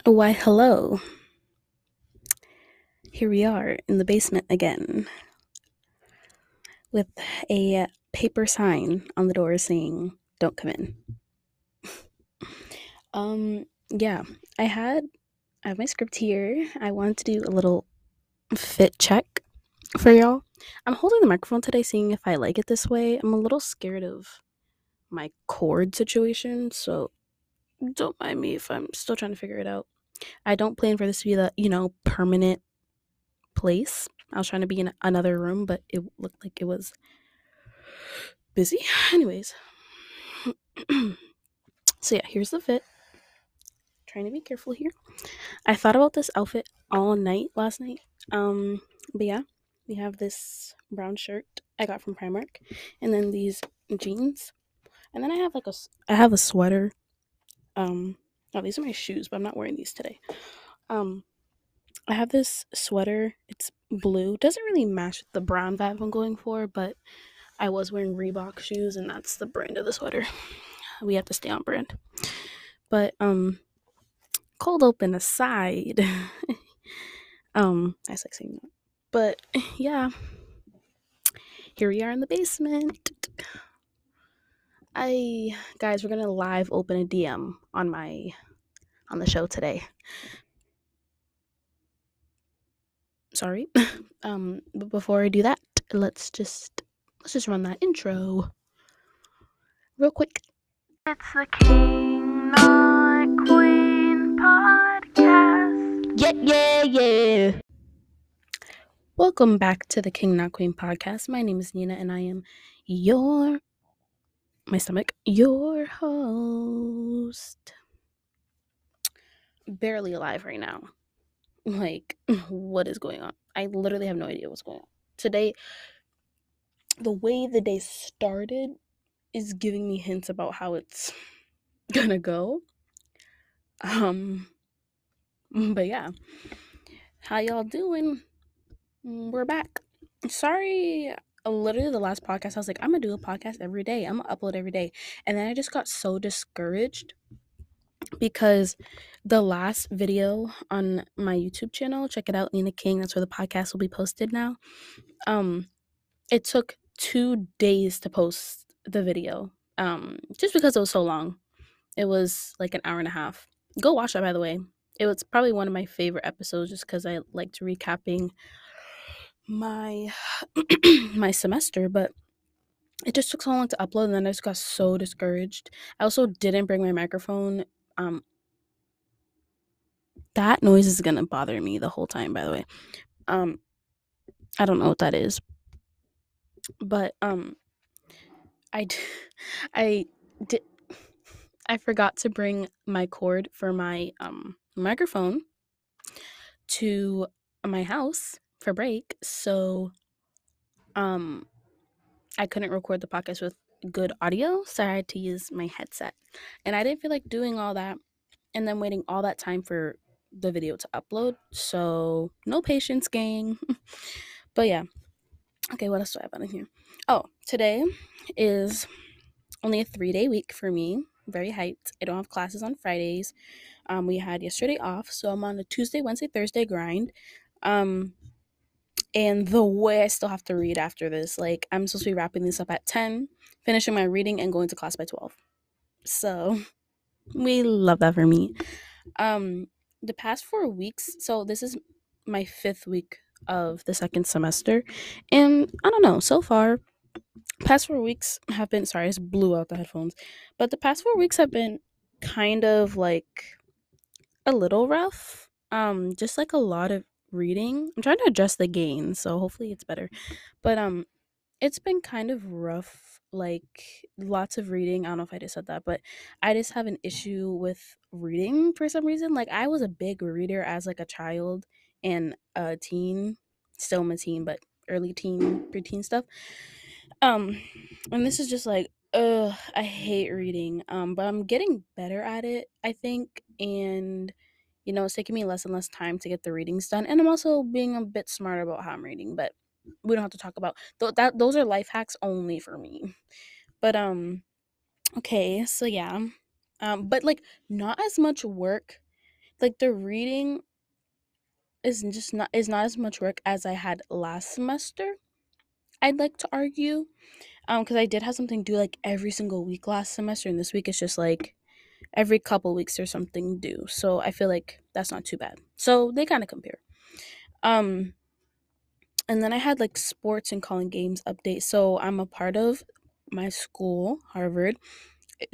Why, hello. Here we are in the basement again with a paper sign on the door saying, "Don't come in." Yeah, I had I have my script here. I wanted to do a little fit check for y'all. I'm holding the microphone today, seeing if I like it this way. I'm a little scared of my cord situation, so don't mind me if I'm still trying to figure it out. I don't plan for this to be the, permanent place. I was trying to be in another room, but it looked like it was busy. Anyways, so yeah, here's the fit. Trying to be careful here. I thought about this outfit all night last night. But yeah, we have this brown shirt I got from Primark, and then these jeans, and then I have a sweater. Oh, these are my shoes, but I'm not wearing these today. Um, I have this sweater. It's blue. Doesn't really match the brown vibe I'm going for, but I was wearing Reebok shoes, and that's the brand of the sweater. We have to stay on brand. But cold open aside, I like saying that. But yeah, here we are in the basement. Guys, we're gonna live open a DM on the show today. Sorry. But before I do that, let's just run that intro real quick. It's the King Not Queen podcast. Yeah. Welcome back to the King Not Queen podcast. My name is Nina, and I am your host. Barely alive right now. Like, what is going on? I literally have no idea what's going on. Today, the way the day started is giving me hints about how it's gonna go. But yeah. How y'all doing? We're back. Sorry, literally the last podcast I was like, I'm gonna do a podcast every day. I'm gonna upload every day. And then I just got so discouraged because the last video on my YouTube channel, check it out, Nina King, that's where the podcast will be posted now. It took 2 days to post the video. Just because it was so long. It was like an hour and a half. Go watch that, by the way. It was probably one of my favorite episodes just because I liked recapping my my semester, but it just took so long to upload, and then I just got so discouraged. I also didn't bring my microphone. That noise is gonna bother me the whole time, by the way. I don't know what that is, but I I did I forgot to bring my cord for my microphone to my house for break, so I couldn't record the podcast with good audio, so I had to use my headset. And I didn't feel like doing all that and then waiting all that time for the video to upload. So, no patience, gang. But yeah. Okay, what else do I have on in here? Oh, today is only a 3-day week for me. Very hyped. I don't have classes on Fridays. We had yesterday off, so I'm on a Tuesday, Wednesday, Thursday grind. And the way I still have to read after this, like I'm supposed to be wrapping this up at 10, finishing my reading and going to class by 12. So we love that for me. The past 4 weeks, so this is my 5th week of the second semester, and I don't know, so far past 4 weeks have been, sorry, I just blew out the headphones, but the past 4 weeks have been kind of like a little rough. Just like a lot of reading. I'm trying to adjust the gain, so hopefully it's better. But it's been kind of rough, like lots of reading. I don't know if I just said that, but I just have an issue with reading for some reason. Like I was a big reader as like a child and a teen. Still am a teen, but early teen, preteen stuff. Um, and this is just like, I hate reading. But I'm getting better at it, I think, and it's taking me less and less time to get the readings done. And I'm also being a bit smarter about how I'm reading, but we don't have to talk about that. Those are life hacks only for me. But okay, so yeah, but like not as much work Like the reading is not as much work as I had last semester. I'd like to argue, because I did have something due like every single week last semester, and this week it's just like every couple weeks there's something due. So I feel like that's not too bad. So they kind of compare. Um, and then I had like sports and calling games update. So I'm a part of my school, Harvard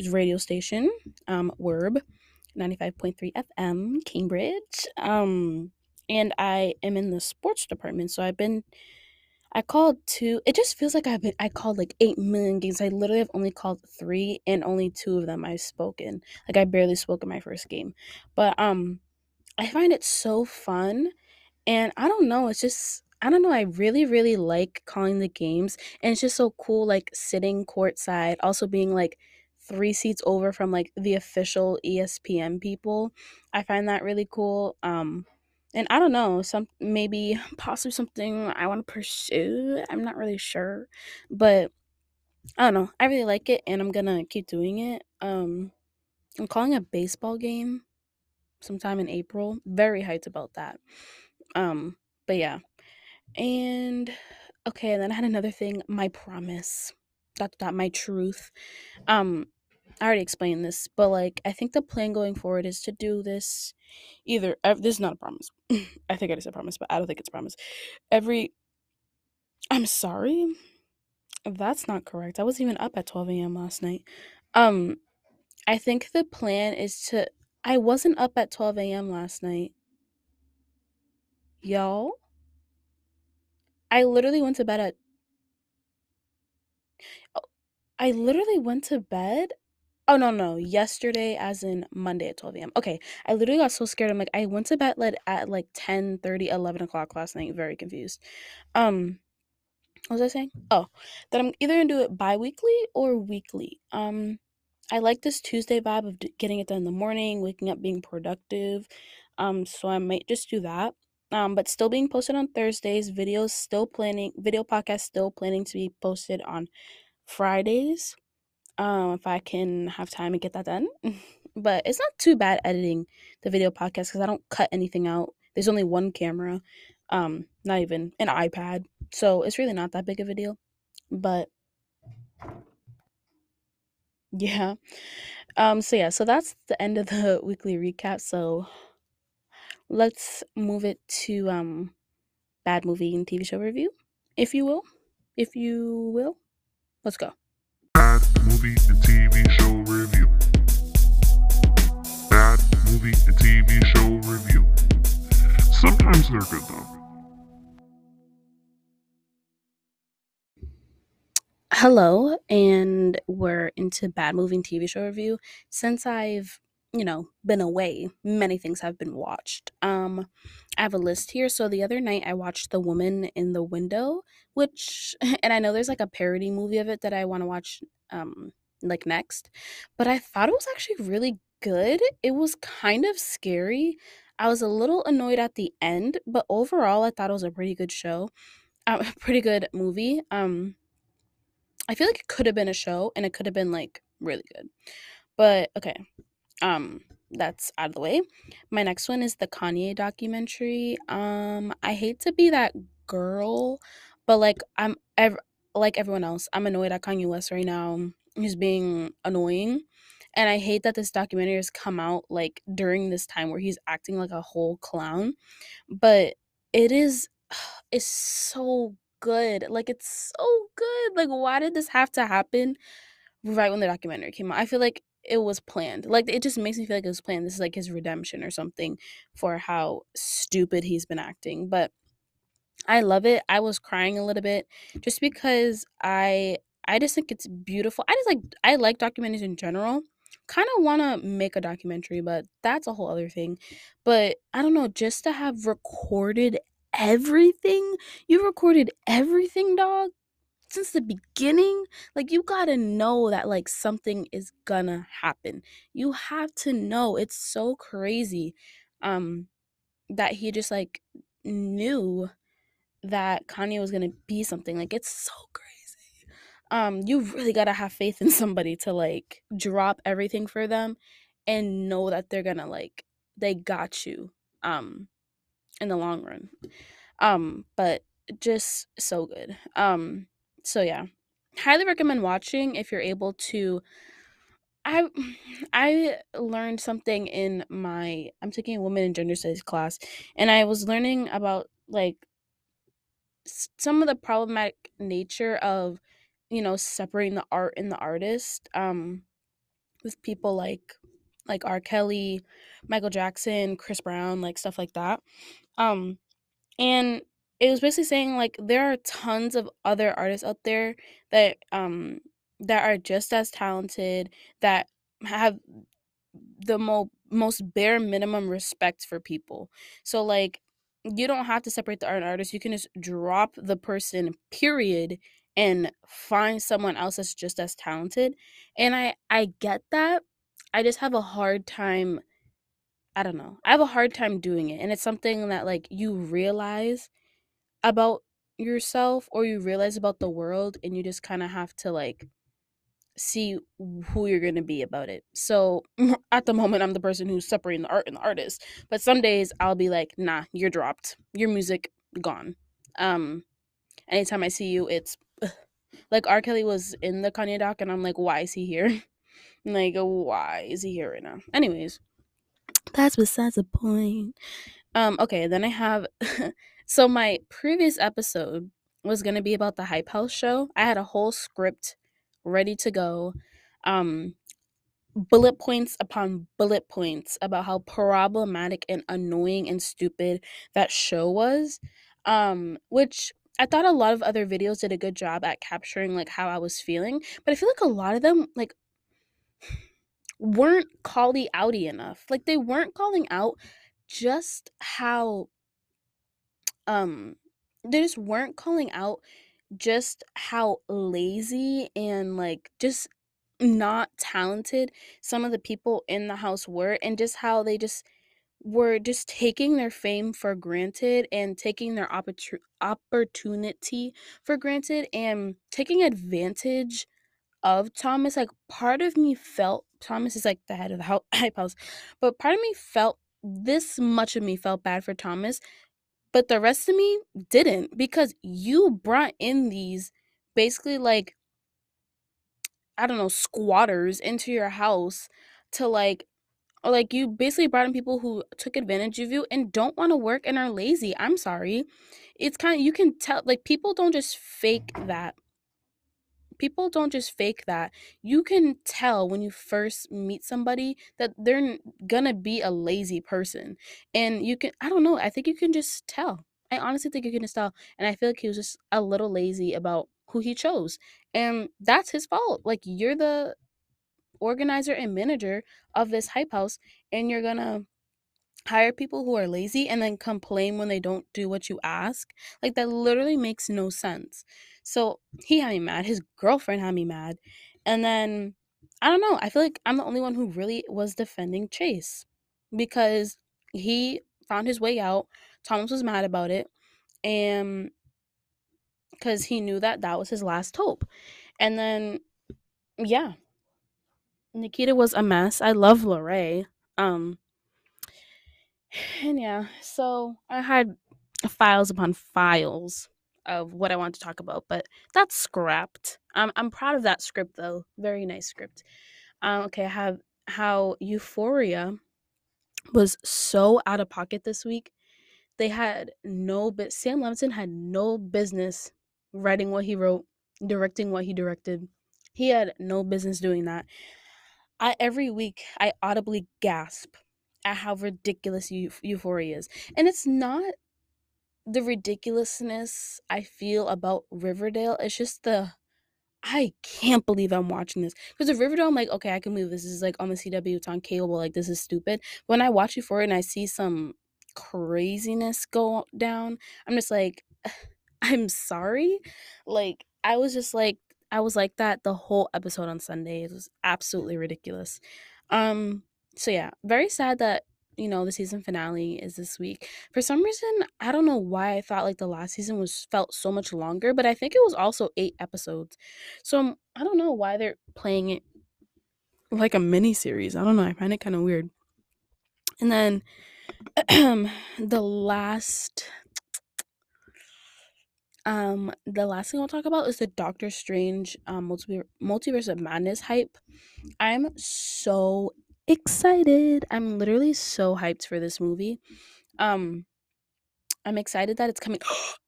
radio station, WERB 95.3 FM, Cambridge. And I am in the sports department. So I called two. It just feels like I called like 8 million games. I literally have only called three, and only two of them I've spoken. Like I barely spoke in my first game, but I find it so fun, and I don't know, it's just I don't know, I really, really like calling the games, and it's just so cool, like, sitting courtside, also being, like, 3 seats over from, like, the official ESPN people. I find that really cool, and I don't know, some maybe possibly something I wanna pursue, I'm not really sure, but I don't know, I really like it, and I'm gonna keep doing it. I'm calling a baseball game sometime in April, very hyped about that. Um, but yeah. And okay, and then I had another thing, my promise. My truth. Um, I already explained this, but like I think the plan going forward is to do this this is not a promise. I think I just said promise, but I don't think it's a promise. Every I'm sorry. That's not correct. I wasn't even up at 12 a.m. last night. Um, I think the plan is to I wasn't up at 12 a.m. last night. Y'all, I literally went to bed at I literally went to bed. Oh, no, no, yesterday as in Monday at 12 AM. Okay, I literally got so scared, I'm like, I went to bed at, like, 10:30, 11 o'clock last night, very confused. Um, what was I saying? Oh, that I'm either gonna do it bi-weekly or weekly. I like this Tuesday vibe of getting it done in the morning, waking up, being productive, so I might just do that. But still being posted on Thursdays, video podcast still planning to be posted on Fridays, if I can have time and get that done. But it's not too bad editing the video podcast because I don't cut anything out. There's only one camera, not even an iPad. So it's really not that big of a deal. But yeah. So yeah, so that's the end of the weekly recap. So let's move it to bad movie and TV show review, if you will. If you will. Let's go. Bad movie and TV show review. Bad movie and TV show review. Sometimes they're good though. Hello, and we're into bad movie and TV show review. Since I've, been away, many things have been watched. I have a list here. So the other night I watched The Woman in the Window, which and I know there's like a parody movie of it that I want to watch like next, but I thought it was actually really good. It was kind of scary. I was a little annoyed at the end, but overall I thought it was a pretty good show. A pretty good movie. I feel like it could have been a show and it could have been like really good. But okay, that's out of the way. My next one is the Kanye documentary. I hate to be that girl, but like everyone else, I'm annoyed at Kanye West right now. He's being annoying. And I hate that this documentary has come out like during this time where he's acting like a whole clown. But it is it's so good. Like it's so good. Like why did this have to happen right when the documentary came out? I feel like it was planned. Like it just makes me feel like it was planned. This is like his redemption or something for how stupid he's been acting. But I love it. I was crying a little bit just because I just think it's beautiful. I like documentaries in general. Kind of want to make a documentary, but that's a whole other thing. But I don't know, just to have recorded everything. You recorded everything, dog, since the beginning. Like you got to know that like something is gonna happen. You have to know. It's so crazy that he just like knew that Kanye was gonna be something. Like it's so crazy. You really gotta have faith in somebody to like drop everything for them and know that they're gonna like they got you in the long run. But just so good. So yeah. Highly recommend watching if you're able to. I I learned something in my I'm taking a women and gender studies class, and I was learning about like some of the problematic nature of separating the art and the artist, with people like R. Kelly, Michael Jackson, Chris Brown, like stuff like that. Um and it was basically saying like there are tons of other artists out there that are just as talented, that have the most bare minimum respect for people. So like you don't have to separate the art and artist. You can just drop the person, period, and find someone else that's just as talented. And I get that. I just have a hard time. I don't know. I have a hard time doing it. And it's something that like you realize about yourself, or you realize about the world, and you just kind of have to like see who you're going to be about it. So at the moment, I'm the person who's separating the art and the artist. But some days I'll be like, nah, you're dropped. Your music gone. Um, anytime I see you, it's like R. Kelly was in the Kanye doc, and I'm like, why is he here? Like, why is he here right now? Anyways, that's besides the point. Okay, then I have so my previous episode was gonna be about the Hype House show. I had a whole script ready to go. Um bullet points upon bullet points about how problematic and annoying and stupid that show was. Which I thought a lot of other videos did a good job at capturing like how I was feeling, but I feel like a lot of them like weren't callie outy enough. Like they weren't calling out just how um they just weren't calling out just how lazy and like just not talented some of the people in the house were, and just how they just were just taking their fame for granted, and taking their opportunity for granted, and taking advantage of Thomas. Like part of me felt Thomas is like the head of the hype house, but part of me felt this much of me felt bad for Thomas, but the rest of me didn't, because you brought in these basically like, I don't know, squatters into your house to like, or like you basically brought in people who took advantage of you and don't want to work and are lazy. I'm sorry. It's kind of, you can tell, like people don't just fake that. You can tell when you first meet somebody that they're gonna be a lazy person. And you can, I don't know, I think you can just tell. I honestly think you can just tell. And I feel like he was just a little lazy about who he chose. And that's his fault. Like, you're the organizer and manager of this hype house, and you're gonna hire people who are lazy and then complain when they don't do what you ask. Like that literally makes no sense. So he had me mad, his girlfriend had me mad, and then I don't know, I feel like I'm the only one who really was defending Chase, because he found his way out. Thomas was mad about it, and because he knew that that was his last hope. And then yeah, Nikita was a mess. I love Lorray. um And yeah, so I had files upon files of what I want to talk about, but that's scrapped. I'm proud of that script though. Very nice script. Okay, I have how Euphoria was so out of pocket this week. They had no but Sam Levinson had no business writing what he wrote, directing what he directed. He had no business doing that. I every week I audibly gasp at how ridiculous Euphoria is. And it's not the ridiculousness I feel about Riverdale. It's just the I can't believe I'm watching this. Because with Riverdale, I'm like, okay, I can believe this is like on the CW, it's on cable, like this is stupid. When I watch Euphoria and I see some craziness go down, I'm just like, I'm sorry. Like I was like that the whole episode on Sunday. It was absolutely ridiculous. Um so yeah, very sad that the season finale is this week. For some reason, I don't know why I thought like the last season was felt so much longer, but I think it was also 8 episodes. So I don't know why they're playing it like a mini series. I don't know. I find it kind of weird. And then the last the last thing I'll talk about is the Doctor Strange Multiverse of Madness hype. I'm so excited. I'm literally so hyped for this movie. Um I'm excited that it's coming.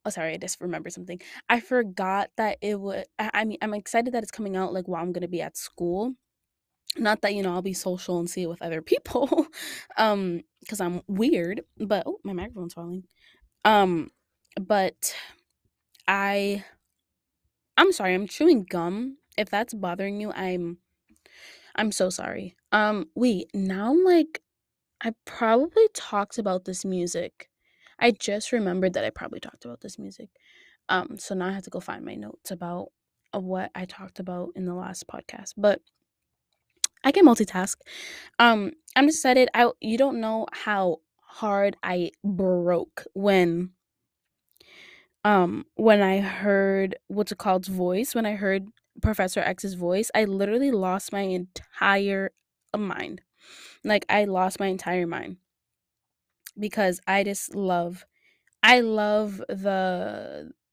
Oh, sorry, I just remembered something. I forgot that it would. I mean, I'm excited that it's coming out like while I'm gonna be at school. Not that I'll be social and see it with other people, because I'm weird. But oh, my microphone's falling. Um, but I I'm sorry. I'm chewing gum. If that's bothering you, I'm so sorry. Wait. Now I'm like I probably talked about this music. I just remembered that I probably talked about this music. So now I have to go find my notes about what I talked about in the last podcast. But I can multitask. I'm excited. I You don't know how hard I broke when I heard what's it called's voice, when I heard Professor X's voice, I literally lost my entire mind. Like I lost my entire mind because I love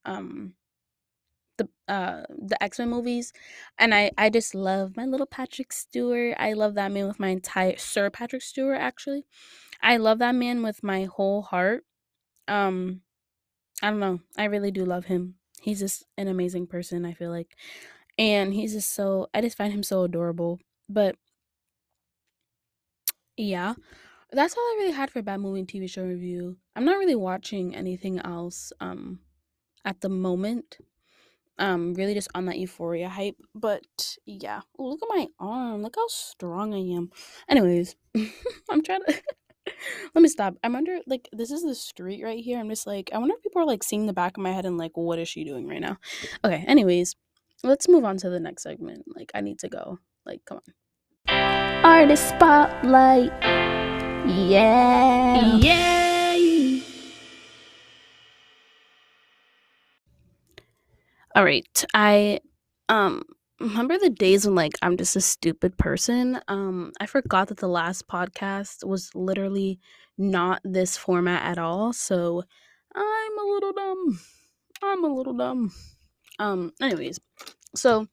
um the X-Men movies, and I just love my little Patrick Stewart. I love that man with my entire Sir Patrick Stewart actually. I love that man with my whole heart. Um I don't know. I really do love him. He's just an amazing person, I feel like. And he's just so I just find him so adorable. But yeah, that's all I really had for bad movie and TV show review. I'm not really watching anything else at the moment. Really just on that euphoria hype. But yeah. Ooh, look at my arm. Look how strong I am. Anyways, I'm trying to let me stop. I'm under like this is the street right here. I'm just like I wonder if people are like seeing the back of my head and like what is she doing right now? Okay, anyways, let's move on to the next segment. Like I need to go. Like come on. Artist spotlight. Yeah. Yay. All right. I remember the days when like I'm just a stupid person. I forgot that the last podcast was literally not this format at all. So I'm a little dumb. I'm a little dumb. Anyways, so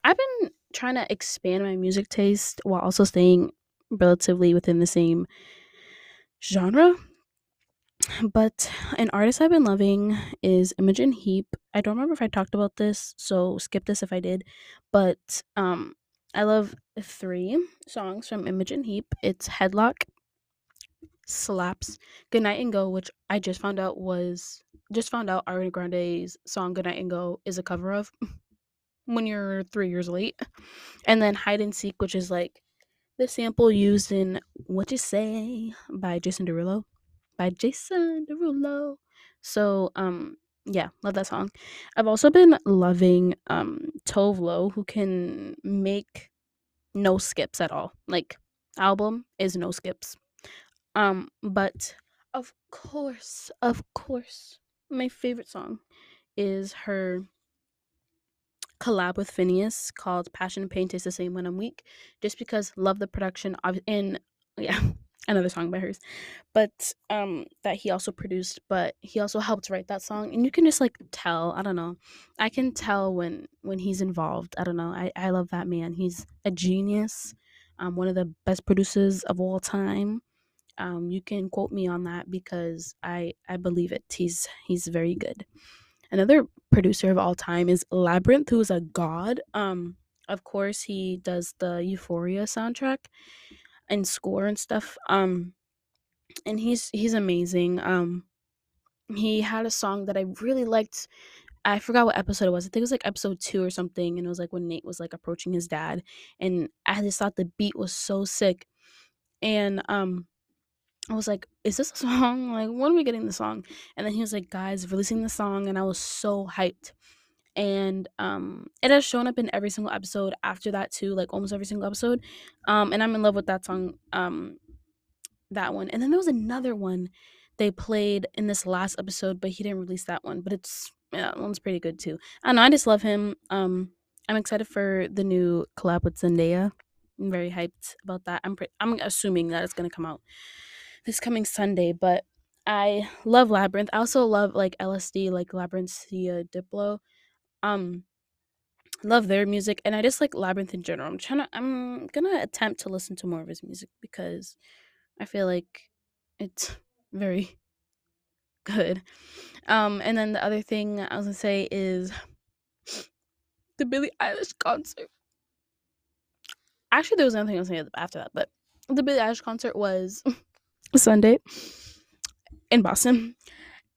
I've been trying to expand my music taste while also staying relatively within the same genre. But an artist I've been loving is Imogen Heap. I don't remember if I talked about this, so skip this if I did. But I love three songs from Imogen Heap. It's Headlock, Slaps, Good Night and Go, which I just found out Ariana Grande's song Good Night and Go is a cover of when you're 3 years late. And then Hide and Seek, which is like the sample used in What You Say by Jason Derulo. So, yeah, love that song. I've also been loving Tovlo, who can make no skips at all. Like album is no skips. But of course, my favorite song is her collab with Phineas called Passion and Pain Tastes the Same When I'm Weak, just because love the production of in yeah, another song by hers. But that he also produced, but he also helped write that song. And you can just like tell, I don't know. I can tell when he's involved. I don't know. I love that man. He's a genius. One of the best producers of all time. You can quote me on that because I believe it. He's very good. Another producer of all time is Labyrinth, who is a god. Of course, he does the Euphoria soundtrack and score and stuff. And he's amazing. He had a song that I really liked. I forgot what episode it was. I think it was like episode 2 or something, and it was like when Nate was like approaching his dad, and I just thought the beat was so sick. And I was like, "Is this a song? Like, when are we getting the song?" And then he was like, "Guys, releasing the song," and I was so hyped. And it has shown up in every single episode after that too, like almost every single episode. And I'm in love with that song. That one. And then there was another one they played in this last episode, but he didn't release that one. But it's yeah, that one's pretty good too. I don't know, I just love him. I'm excited for the new collab with Zendaya. I'm very hyped about that. I'm assuming that it's gonna come out. this coming Sunday. But I love Labyrinth. I also love like LSD, like Labyrinthia Diplo. Um, love their music, and I just like Labyrinth in general. I'm gonna attempt to listen to more of his music because I feel like it's very good. And then the other thing I was gonna say is the Billie Eilish concert. Actually, there was another thing I was saying after that, but the Billie Eilish concert was Sunday in Boston,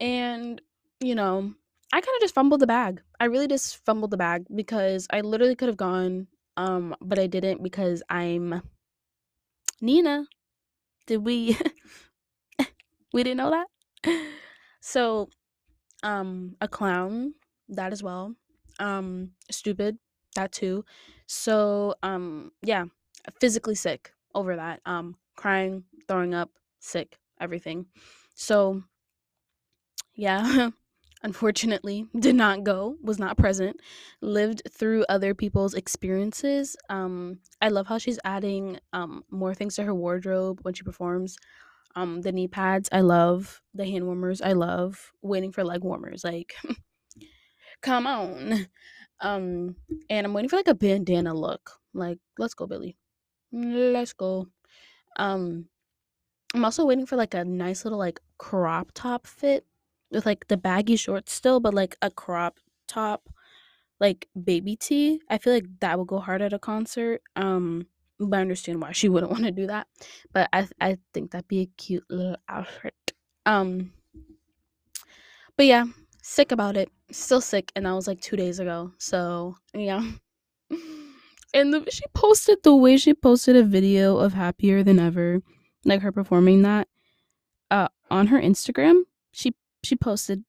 and you know, I kind of just fumbled the bag. I really just fumbled the bag because I literally could have gone, but I didn't because I'm Nina. Did we we didn't know that? So, a clown, that as well. Stupid, that too. So, yeah, physically sick over that. Crying, throwing up, sick, everything. So, yeah, unfortunately, did not go, was not present, lived through other people's experiences. I love how she's adding more things to her wardrobe when she performs. The knee pads, I love. The hand warmers, I love. Waiting for leg warmers, like come on. Um, and I'm waiting for like a bandana look. Like, let's go, Billy. Let's go. Um, I'm also waiting for like a nice little like crop top fit with like the baggy shorts still, but like a crop top, like baby tee. I feel like that would go hard at a concert. But I understand why she wouldn't want to do that. But I think that'd be a cute little outfit. Um, but yeah, sick about it. Still sick, and that was like 2 days ago. So yeah. And she posted the way she posted a video of Happier Than Ever, like her performing that on her Instagram. She posted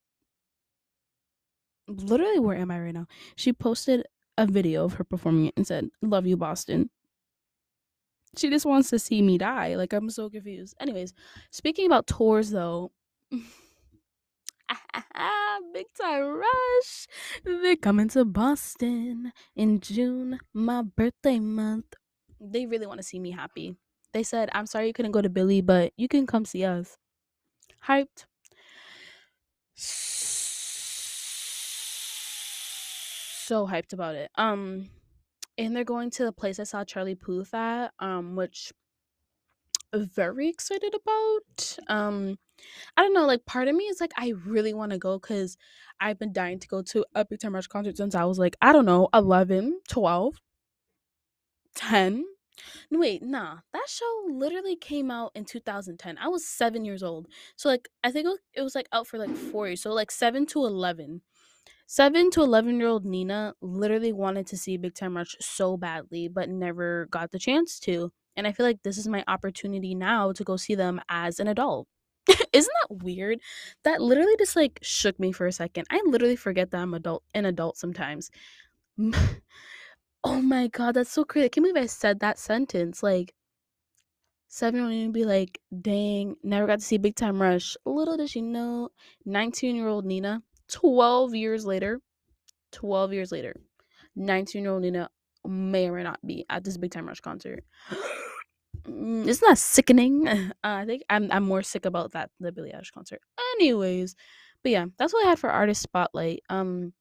literally, where am I right now? She posted a video of her performing it and said, "Love you, Boston." She just wants to see me die. Like, I'm so confused. Anyways, speaking about tours though, Big Time Rush. They're coming to Boston in June, my birthday month. They really want to see me happy. They said, "I'm sorry you couldn't go to Billy, but you can come see us." Hyped. So hyped about it. And they're going to the place I saw Charlie Puth at, which I'm very excited about. I don't know, like part of me is like I really want to go because I've been dying to go to a Big Time Rush concert since I was like, I don't know, 11, 12, 10. No, wait, nah. That show literally came out in 2010. I was 7 years old. So like I think it was like out for like 4 years. So like 7 to 11. 7 to 11-year-old Nina literally wanted to see Big Time Rush so badly, but never got the chance to. And I feel like this is my opportunity now to go see them as an adult. Isn't that weird? That literally just like shook me for a second. I literally forget that I'm an adult sometimes. Oh my god, that's so crazy. I can't believe I said that sentence. Like 7-year-old Nina be like, dang, never got to see Big Time Rush. Little did she know, 19-year-old Nina, 12 years later, 12 years later, 19-year-old Nina may or may not be at this Big Time Rush concert. Isn't that sickening? I think I'm more sick about that than the Billie Eilish concert. Anyways, but yeah, that's what I had for artist spotlight.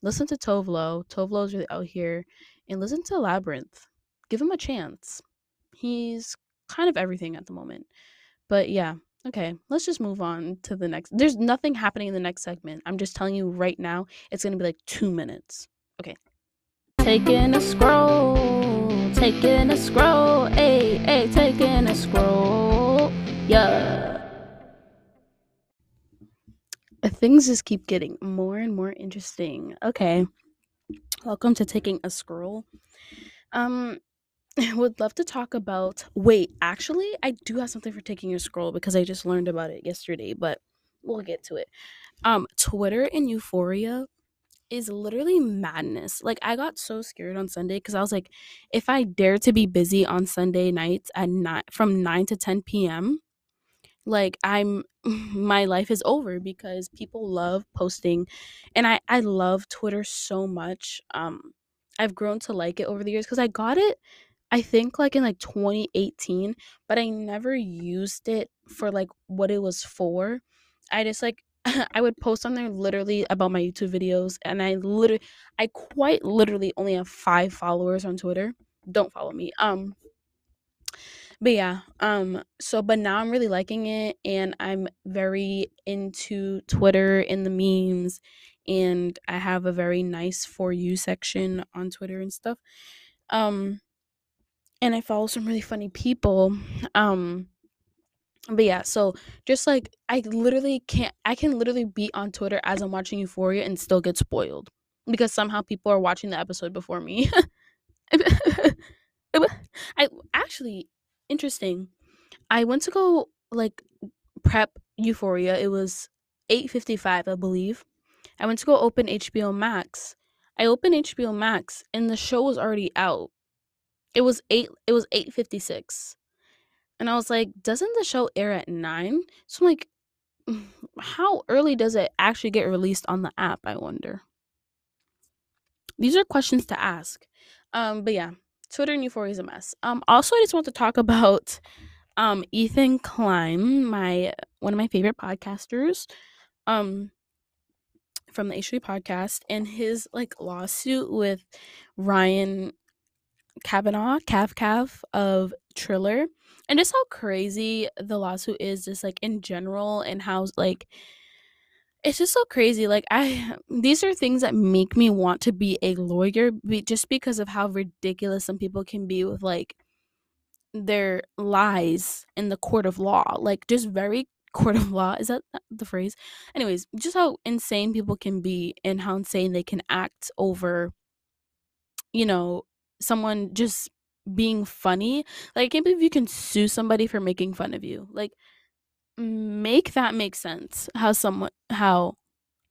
Listen to Tovlo. Tovlo is really out here, and listen to Labyrinth. Give him a chance. He's kind of everything at the moment. But yeah, okay, let's just move on to the next. There's nothing happening in the next segment. I'm just telling you right now, it's gonna be like 2 minutes. Okay. Taking a scroll, taking a scroll, ay, taking a scroll, yeah. Things just keep getting more and more interesting. Okay, welcome to taking a scroll. Um, I would love to talk about. Wait, actually, I do have something for taking a scroll because I just learned about it yesterday, but we'll get to it. Twitter and Euphoria is literally madness. Like I got so scared on Sunday because I was like, if I dare to be busy on Sunday nights at night from 9 to 10 p.m., like I'm my life is over because people love posting, and I love Twitter so much. I've grown to like it over the years because I got it. I think like in like 2018, but I never used it for like what it was for. I just like I would post on there literally about my YouTube videos, and I quite literally only have 5 followers on Twitter. Don't follow me. But yeah, so but now I'm really liking it, and I'm very into Twitter and the memes, and I have a very nice for you section on Twitter and stuff. Um and I follow some really funny people. Um but yeah, so just like I can literally be on Twitter as I'm watching Euphoria and still get spoiled because somehow people are watching the episode before me. I actually interesting. I went to go like prep Euphoria. It was 8:55, I believe. I went to go open HBO Max. I opened HBO Max and the show was already out. It was 8:56. And I was like, doesn't the show air at 9? So I'm like, how early does it actually get released on the app, I wonder? These are questions to ask. But yeah, Twitter and Euphoria is a mess. Also I just want to talk about Ethan Klein, my one of my favorite podcasters, um, from the H3 podcast, and his like lawsuit with Ryan Kavanaugh, Cav of Triller, and just how crazy the lawsuit is, just like in general, and how like it's just so crazy. Like I, these are things that make me want to be a lawyer, just because of how ridiculous some people can be with like their lies in the court of law. Like just very court of law, is that the phrase? Anyways, just how insane people can be and how insane they can act over, you know, someone just being funny. Like I can't believe you can sue somebody for making fun of you. Like make that make sense. How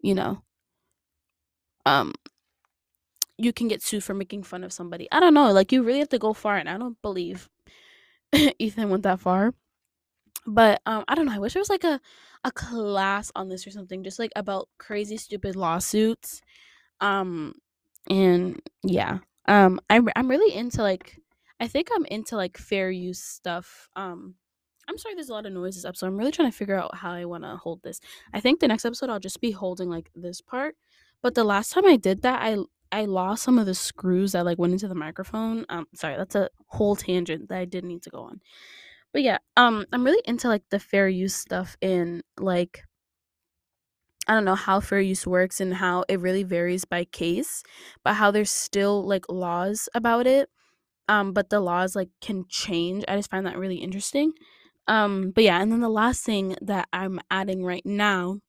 you know, um you can get sued for making fun of somebody. I don't know. Like you really have to go far, and I don't believe Ethan went that far. But I don't know. I wish there was like a class on this or something, just like about crazy stupid lawsuits. Um and yeah. I'm really into like I think I'm into like fair use stuff. I'm sorry there's a lot of noise this episode. I'm really trying to figure out how I want to hold this. I think the next episode I'll just be holding like this part. But the last time I did that, I lost some of the screws that like went into the microphone. Sorry, that's a whole tangent that I did need to go on. But yeah, I'm really into like the fair use stuff, and like I don't know how fair use works and how it really varies by case, but how there's still like laws about it. But the laws like can change. I just find that really interesting. But yeah, and then the last thing that I'm adding right now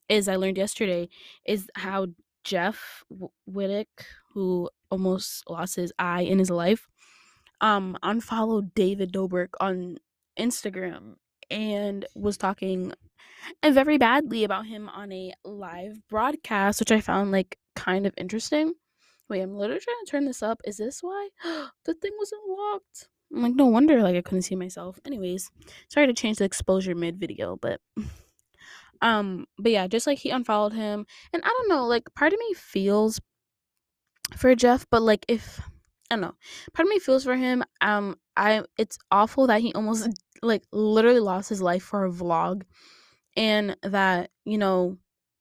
is I learned yesterday is how Jeff Wittick, who almost lost his eye in his life, unfollowed David Dobrik on Instagram and was talking very badly about him on a live broadcast, which I found like kind of interesting. Wait, I'm literally trying to turn this up. Is this why the thing wasn't locked? I'm like, no wonder like I couldn't see myself. Anyways, sorry to change the exposure mid video, but yeah, just like he unfollowed him, and I don't know, like part of me feels for Jeff, but like if I don't know, part of me feels for him. I it's awful that he almost like literally lost his life for a vlog, and that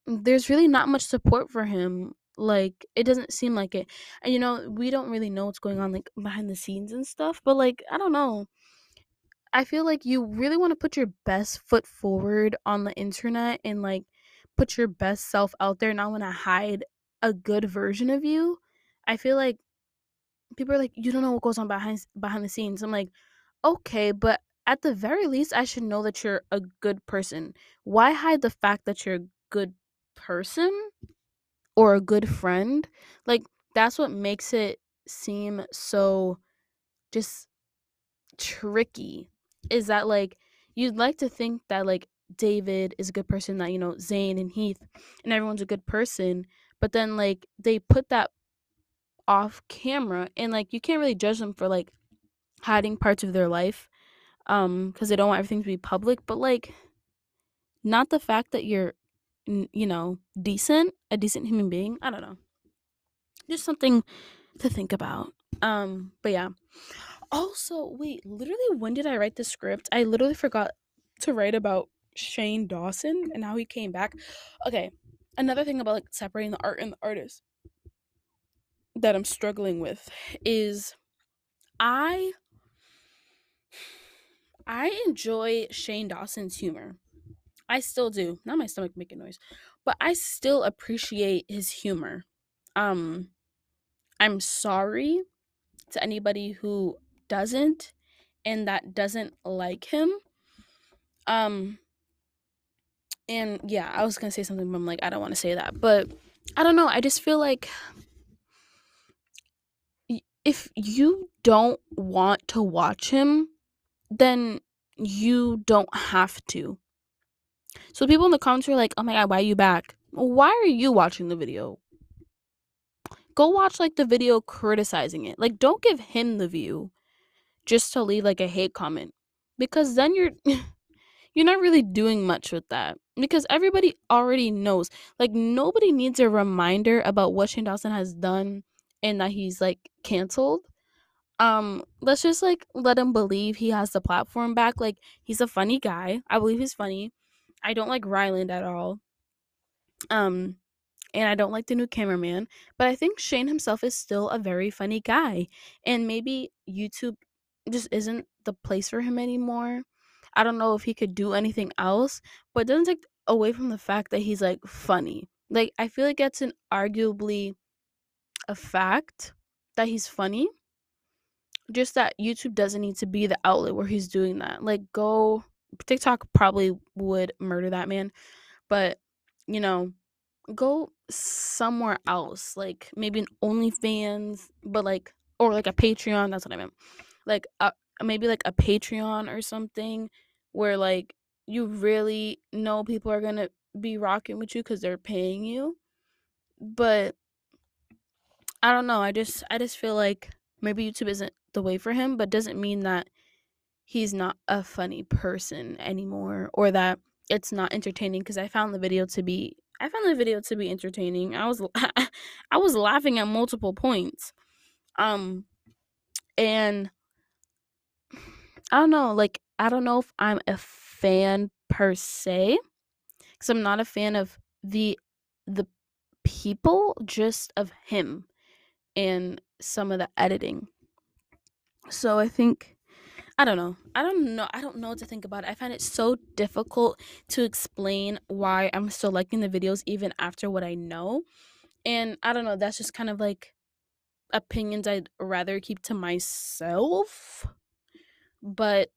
there's really not much support for him. Like it doesn't seem like it, and we don't really know what's going on like behind the scenes and stuff. But like I don't know, I feel like you really want to put your best foot forward on the internet and like put your best self out there, not want to hide a good version of you. I feel like people are like, you don't know what goes on behind the scenes. I'm like, okay, but at the very least, I should know that you're a good person. Why hide the fact that you're a good person or a good friend? Like that's what makes it seem so just tricky. Is that like you'd like to think that like David is a good person, that Zayn and Heath and everyone's a good person, but then like they put that off camera, and like you can't really judge them for like hiding parts of their life because they don't want everything to be public, but like not the fact that you're a decent human being. I don't know, just something to think about. But yeah, Also, wait, literally, when did I write the script? I literally forgot to write about Shane Dawson and how he came back. Okay, another thing about like separating the art and the artist that I'm struggling with is I I enjoy Shane Dawson's humor. I still do. Not my stomach making noise, but I still appreciate his humor. Um, I'm sorry to anybody who doesn't and that doesn't like him. Um, and yeah, I was gonna say something, but I'm like, I don't want to say that. But I don't know. I just feel like if you don't want to watch him, then you don't have to. So people in the comments are like, "Oh my god, why are you back? Why are you watching the video? Go watch like the video criticizing it. Like, don't give him the view just to leave like a hate comment, because then you're you're not really doing much with that, because everybody already knows. Like, nobody needs a reminder about what Shane Dawson has done and that he's like canceled. Let's just like let him believe he has the platform back. Like, he's a funny guy. I believe he's funny. I don't like Ryland at all. Um, and I don't like the new cameraman, but I think Shane himself is still a very funny guy. And maybe YouTube just isn't the place for him anymore. I don't know if he could do anything else, but it doesn't take away from the fact that he's like funny. Like, I feel like that's an arguably a fact that he's funny. Just that YouTube doesn't need to be the outlet where he's doing that. Like, go TikTok probably would murder that man, but you know, go somewhere else, like maybe an OnlyFans, but like, or like a Patreon. That's what I meant. Like, maybe like a Patreon or something, where like you really know people are gonna be rocking with you because they're paying you. But I don't know. I just feel like maybe YouTube isn't the way for him, but doesn't mean that he's not a funny person anymore, or that it's not entertaining, because I found the video to be entertaining. I was laughing at multiple points. Um and I don't know, like, I don't know if I'm a fan per se, cuz I'm not a fan of the people, just of him and some of the editing. So I think, I don't know. I don't know what to think about it. I find it so difficult to explain why I'm still liking the videos even after what I know. And I don't know, that's just kind of like opinions I'd rather keep to myself. But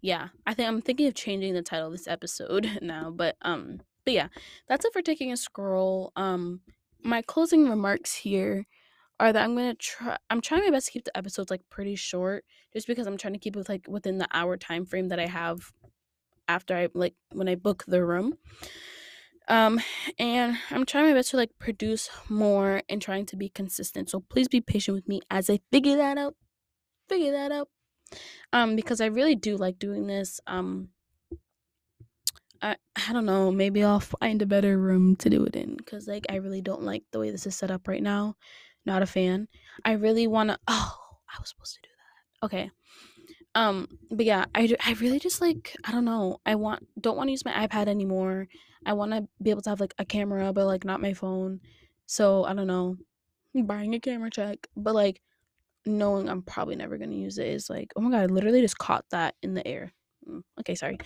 yeah, I'm thinking of changing the title of this episode now. But yeah, that's it for taking a scroll. My closing remarks here are that I'm trying my best to keep the episodes like pretty short, just because I'm trying to keep it like within the hour time frame that I have after I like when I book the room. um and I'm trying my best to like produce more and trying to be consistent, so please be patient with me as I figure that out. Because I really do like doing this. I don't know, maybe I'll find a better room to do it in, because like I really don't like the way this is set up right now. Not a fan. I really want to, oh, I was supposed to do that. Okay. But yeah, I really just like, I don't know, don't want to use my iPad anymore. I want to be able to have like a camera, but like not my phone. So I don't know, buying a camera check, but like knowing I'm probably never gonna use it is like, oh my god, I literally just caught that in the air. Okay, sorry,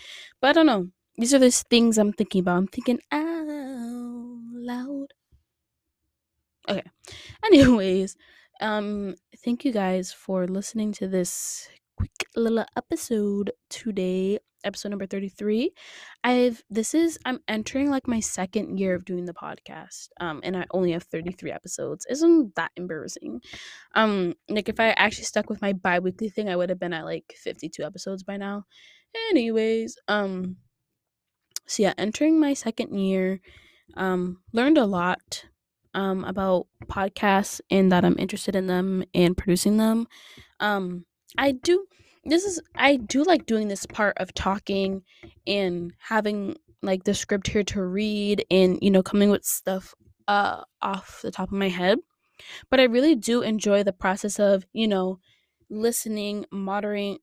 but I don't know. These are the things I'm thinking about. I'm thinking out loud. Okay. Anyways, thank you guys for listening to this quick little episode today, episode number 33. I'm entering like my second year of doing the podcast. And I only have 33 episodes. Isn't that embarrassing? Like, if I actually stuck with my bi-weekly thing, I would have been at like 52 episodes by now. Anyways, so yeah, entering my second year. Learned a lot about podcasts and that I'm interested in them and producing them. Um, I do I do like doing this part of talking and having like the script here to read, and coming with stuff off the top of my head. But I really do enjoy the process of listening, monitoring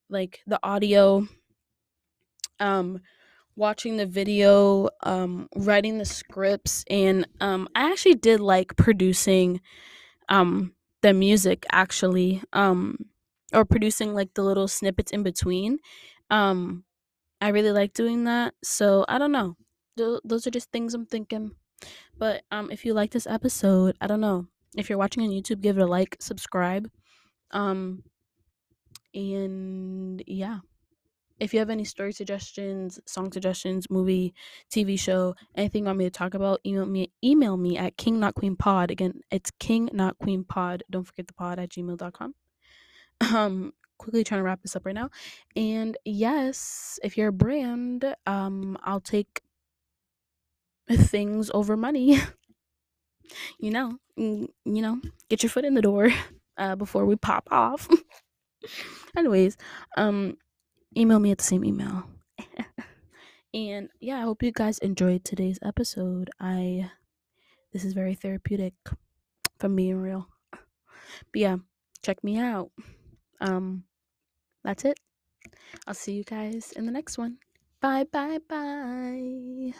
like the audio, um watching the video, writing the scripts, and I actually did like producing the music actually, or producing like the little snippets in between. Um I really like doing that. So I don't know. Those are just things I'm thinking. But if you like this episode, I don't know. If you're watching on YouTube, give it a like, subscribe. Um and yeah. If you have any story suggestions, song suggestions, movie, TV show, anything you want me to talk about, email me at kingnotqueenpod. Again, it's kingnotqueenpod. Don't forget the pod at gmail.com. Quickly trying to wrap this up right now. And yes, if you're a brand, I'll take things over money. Get your foot in the door before we pop off. Anyways, um, email me at the same email. And yeah, I hope you guys enjoyed today's episode. This is very therapeutic, if I'm being real. But yeah, check me out. Um, that's it. I'll see you guys in the next one. Bye bye bye.